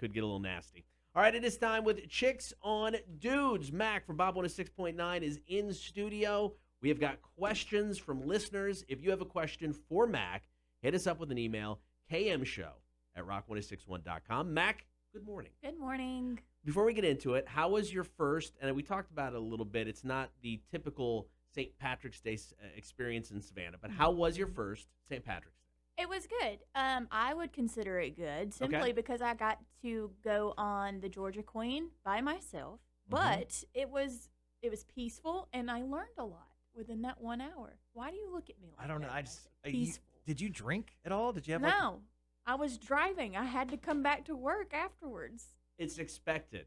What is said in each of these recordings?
could get a little nasty. All right, it is time with Chicks on Dudes. Mac from Bob 106.9 is in studio. We have got questions from listeners. If you have a question for Mac, hit us up with an email, kmshow@rock1061.com. Mac, good morning. Good morning. Before we get into it, how was your first, and we talked about it a little bit, it's not the typical St. Patrick's Day experience in Savannah, but how was your first St. Patrick's Day? It was good. I would consider it good simply because I got to go on the Georgia Queen by myself, but it was peaceful, and I learned a lot within that 1 hour. Why do you look at me like that? I don't know. Peaceful. Did you drink at all? Did you have No. I was driving. I had to come back to work afterwards. It's expected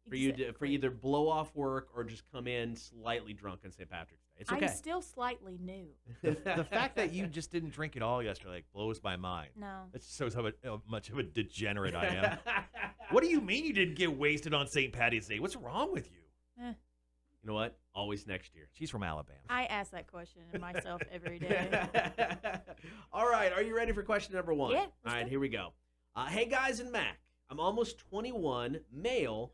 for you to either blow off work or just come in slightly drunk on St. Patrick's Day. It's okay. I'm still slightly new. the fact that you just didn't drink at all yesterday blows my mind. No. That just shows how much of a degenerate I am. What do you mean you didn't get wasted on St. Patty's Day? What's wrong with you? You know what? Always next year. She's from Alabama. I ask that question of myself every day. All right. Are you ready for question number one? Yeah. All right, here we go. Hey, guys and Mac. I'm almost 21, male,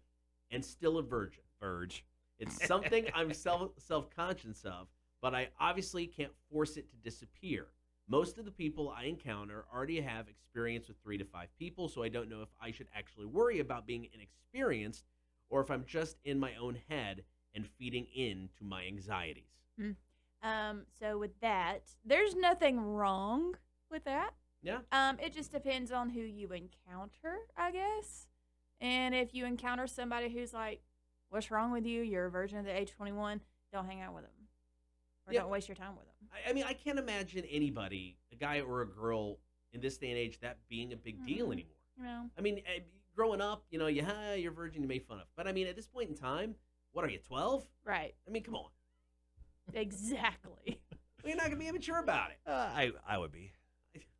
and still a virgin. Verge. It's something I'm self-conscious of, but I obviously can't force it to disappear. Most of the people I encounter already have experience with 3 to 5 people, so I don't know if I should actually worry about being inexperienced or if I'm just in my own head and feeding into my anxieties. So with that, there's nothing wrong with that. Yeah. It just depends on who you encounter, I guess. And if you encounter somebody who's like, what's wrong with you? You're a virgin at the age 21. Don't hang out with them. Or don't waste your time with them. I mean, I can't imagine anybody, a guy or a girl, in this day and age, that being a big deal anymore. You know? I mean, growing up, you're a virgin, you made fun of. But, I mean, at this point in time, what are you, 12? Right. I mean, come on. Exactly. You're not going to be immature about it. I would be.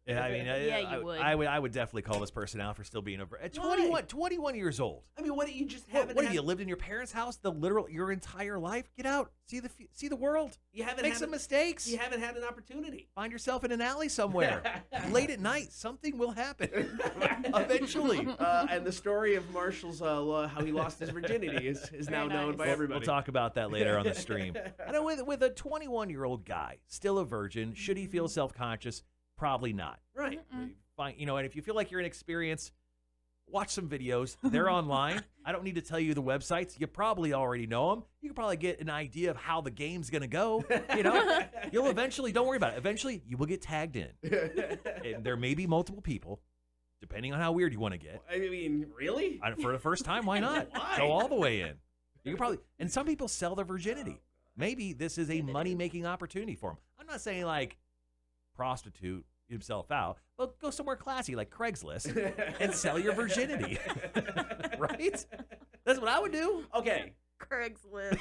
Yeah, I mean, you would. I would definitely call this person out for still being over. At 21 years old. I mean, what do you just haven't? What have you lived in your parents' house your entire life? Get out, see the world. You haven't make some mistakes. You haven't had an opportunity. Find yourself in an alley somewhere late at night. Something will happen eventually. And the story of Marshall's how he lost his virginity is now known by everybody. We'll talk about that later on the stream. I know with a 21-year-old guy, still a virgin, should he feel self-conscious? Probably not. Right. Fine. And if you feel like you're inexperienced, watch some videos. They're online. I don't need to tell you the websites. You probably already know them. You can probably get an idea of how the game's going to go. You'll eventually, don't worry about it. Eventually, you will get tagged in. And there may be multiple people, depending on how weird you want to get. I mean, really? For the first time, why not? Why? Go all the way in. You can probably, and some people sell their virginity. Maybe this is a money-making opportunity for them. I'm not saying like prostitute himself out, but go somewhere classy like Craigslist and sell your virginity. Right? That's what I would do. Okay. Craigslist.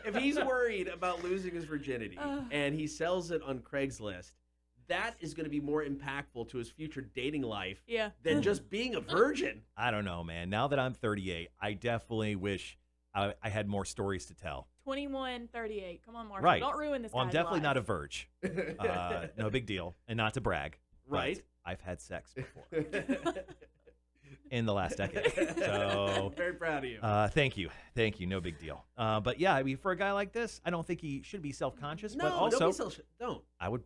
If he's worried about losing his virginity and he sells it on Craigslist, that is going to be more impactful to his future dating life than just being a virgin. I don't know, man. Now that I'm 38, I definitely wish I had more stories to tell. 21, 38. Come on, Marshall. Right. Don't ruin this Well, I'm guy's definitely life. not a verge. No big deal. And not to brag. Right. I've had sex before. In the last decade. So very proud of you. Thank you. No big deal. But yeah, I mean, for a guy like this, I don't think he should be self-conscious. No, but also, don't. I would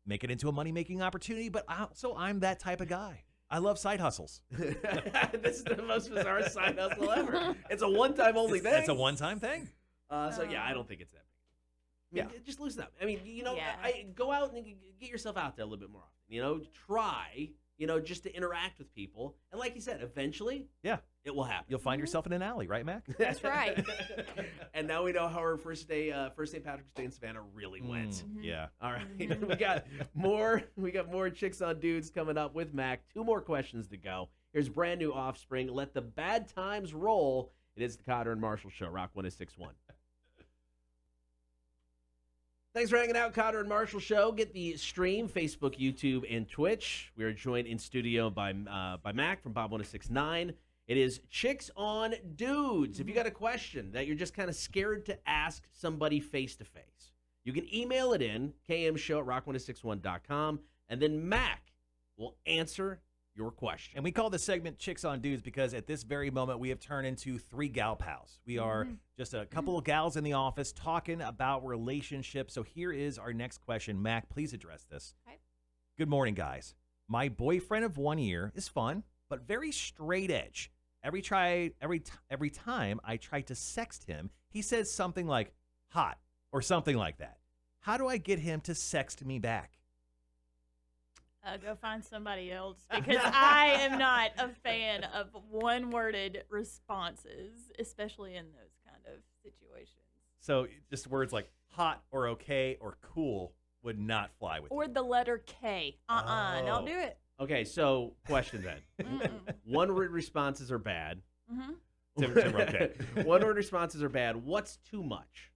make it into a money-making opportunity, but also I'm that type of guy. I love side hustles. This is the most bizarre side hustle ever. It's a one-time only thing. It's a one-time thing. So yeah, I don't think it's that big. I mean, just loosen up. I mean, go out and get yourself out there a little bit more often. Try, just to interact with people. And like you said, eventually, it will happen. You'll find yourself in an alley, right, Mac? That's right. And now we know how our first St. Patrick's Day in Savannah really went. Yeah. All right. We got more Chicks on Dudes coming up with Mac. 2 more questions to go. Here's brand new Offspring. Let the bad times roll. It is the Cotter and Marshall Show, Rock 106.1. Thanks for hanging out, Cotter and Marshall Show. Get the stream, Facebook, YouTube, and Twitch. We are joined in studio by Mac from Bob 106.9. It is Chicks on Dudes. If you got a question that you're just kind of scared to ask somebody face-to-face, you can email it in, kmshow@rock1061.com, and then Mac will answer your question. And we call this segment Chicks on Dudes because at this very moment, we have turned into 3 gal pals. We are just a couple of gals in the office talking about relationships. So here is our next question. Mac, please address this. Okay. Good morning, guys. My boyfriend of 1 year is fun, but very straight edge. Every time I try to sext him, he says something like hot or something like that. How do I get him to sext me back? Go find somebody else because I am not a fan of one-worded responses, especially in those kind of situations. So just words like hot or okay or cool would not fly with you. Or the letter K. Don't do it. Okay, so question then. One-word responses are bad. Okay. One-word responses are bad. What's too much?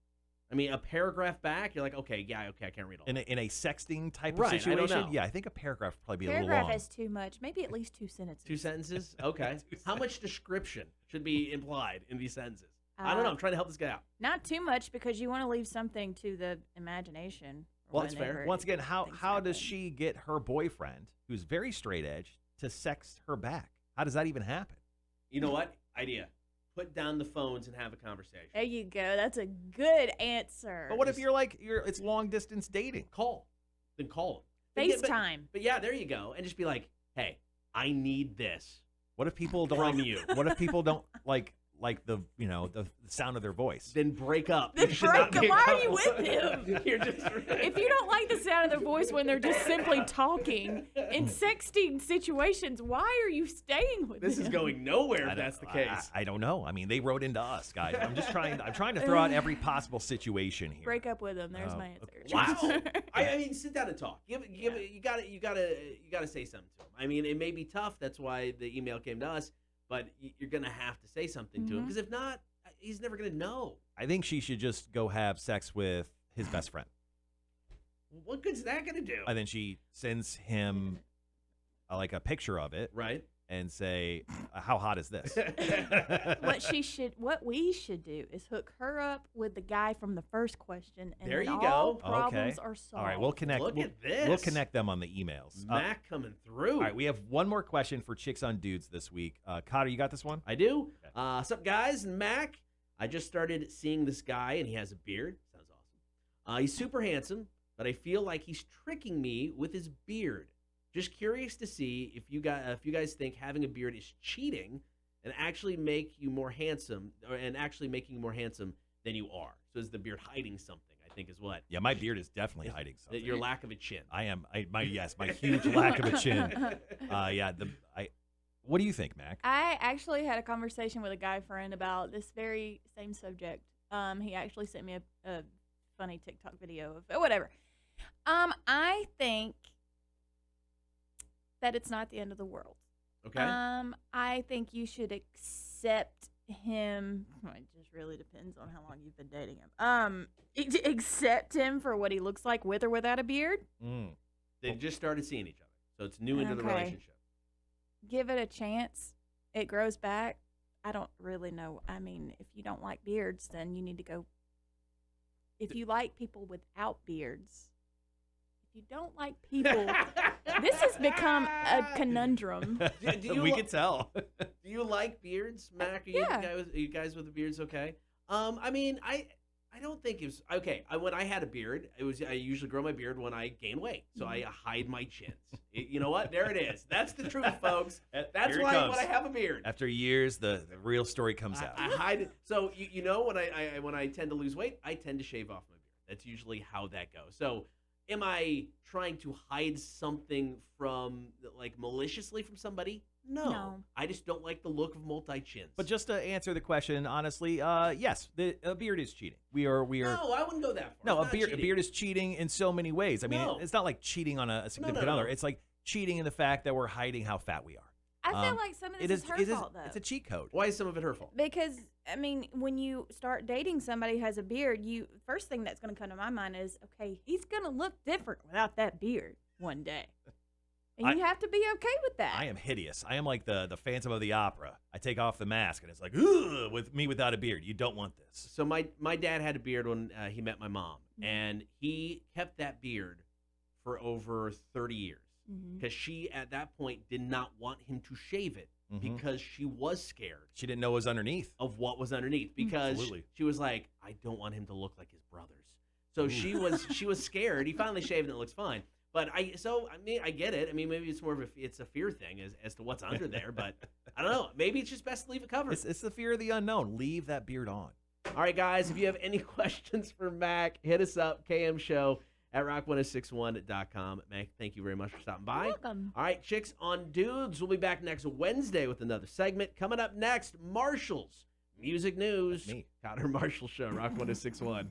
I mean, a paragraph back, you're like, okay, I can't read all that. In a sexting type Right, of I don't situation, know. yeah, I think a paragraph would probably be a little Paragraph long. is too much. Maybe at least 2 sentences. 2 sentences? Okay. How much description should be implied in these sentences? I don't know. I'm trying to help this guy out. Not too much because you want to leave something to the imagination. Well, that's fair. Once again, how does happen. she get her boyfriend, who's very straight edge, to sext her back? How does that even happen? You know what? Idea. Put down the phones and have a conversation. There you go. That's a good answer. But what if it's long distance dating? Call. Then call him. FaceTime. But yeah, there you go. And just be like, hey, I need this. What if people don't From you. What if people don't like the the sound of their voice? Then break up. Then You should not break be up. a Why are you couple. with him? You're just If you don't like the sound of their voice when they're just simply talking in sexting situations, why are you staying with This them? is going nowhere if that's the case. I don't know. I mean, they wrote into us, guys. I'm trying to throw out every possible situation here. Break up with them. There's Oh, my okay. answer. Wow. I mean, sit down and talk. You gotta say something to him. I mean, it may be tough. That's why the email came to us. But you're gonna have to say something to him because if not, he's never gonna know. I think she should just go have sex with his best friend. What good's that gonna do? And then she sends him like a picture of it, Right. and say, "How hot is this?" What we should do is hook her up with the guy from the first question, and There then you all go. problems Okay. are solved. All right, we'll connect. Look at this. We'll connect them on the emails. Mac coming through. All right, we have one more question for Chicks on Dudes this week. Cotter, you got this one? I do. Okay. What's up, guys? And Mac, I just started seeing this guy, and he has a beard. Sounds awesome. He's super handsome, but I feel like he's tricking me with his beard. Just curious to see if you guys think having a beard is cheating and actually make you more handsome, making you more handsome than you are. So is the beard hiding something? I think is what. Yeah, my beard is definitely hiding something. Your lack of a chin. My huge lack of a chin. What do you think, Mac? I actually had a conversation with a guy friend about this very same subject. He actually sent me a funny TikTok video of whatever. I think that it's not the end of the world. Okay. I think you should accept him. Well, it just really depends on how long you've been dating him. Accept him for what he looks like with or without a beard. They just started seeing each other, so it's new into the Okay. relationship. Give it a chance. It grows back. I don't really know. I mean, if you don't like beards, then you need to go. If you like people without beards, if you don't like people, this has become a conundrum. We could tell. Do you like beards, Mac? Are Yeah. you guys with the beards okay? I mean, I don't think it was okay. When I had a beard, I usually grow my beard when I gain weight, so I hide my chins. You know what? There it is. That's the truth, folks. That's Here it why comes. when I have a beard, After years, the real story comes out. I hide it. So you know when I tend to lose weight, I tend to shave off my beard. That's usually how that goes. So am I trying to hide something from maliciously from somebody? No. I just don't like the look of multi-chins. But just to answer the question honestly, yes, a beard is cheating. We are. No, I wouldn't go that far. No, It's a not cheating. beard is cheating in so many ways. I mean, No. it's not like cheating on a significant other. It's like cheating in the fact that we're hiding how fat we are. I feel like some of this is her fault, though. It's a cheat code. Why is some of it her fault? Because, I mean, when you start dating somebody who has a beard, first thing that's going to come to my mind is, okay, he's going to look different without that beard one day. And you have to be okay with that. I am hideous. I am like the Phantom of the Opera. I take off the mask and it's like, ugh, with me without a beard. You don't want this. So my dad had a beard when he met my mom, and he kept that beard for over 30 years. because she, at that point, did not want him to shave it because she was scared. She didn't know what was underneath. Of what was underneath, because Absolutely. she was like, I don't want him to look like his brothers. So she was scared. He finally shaved and it looks fine. But I get it. I mean, maybe it's more of a fear thing as to what's under there. But I don't know. Maybe it's just best to leave it covered. It's the fear of the unknown. Leave that beard on. All right, guys. If you have any questions for Mac, hit us up. KM Show at rock1061.com. Mac, thank you very much for stopping by. You're welcome. All right, Chicks on Dudes. We'll be back next Wednesday with another segment. Coming up next, Marshall's Music News. Me. Connor Marshall Show, Rock 1061.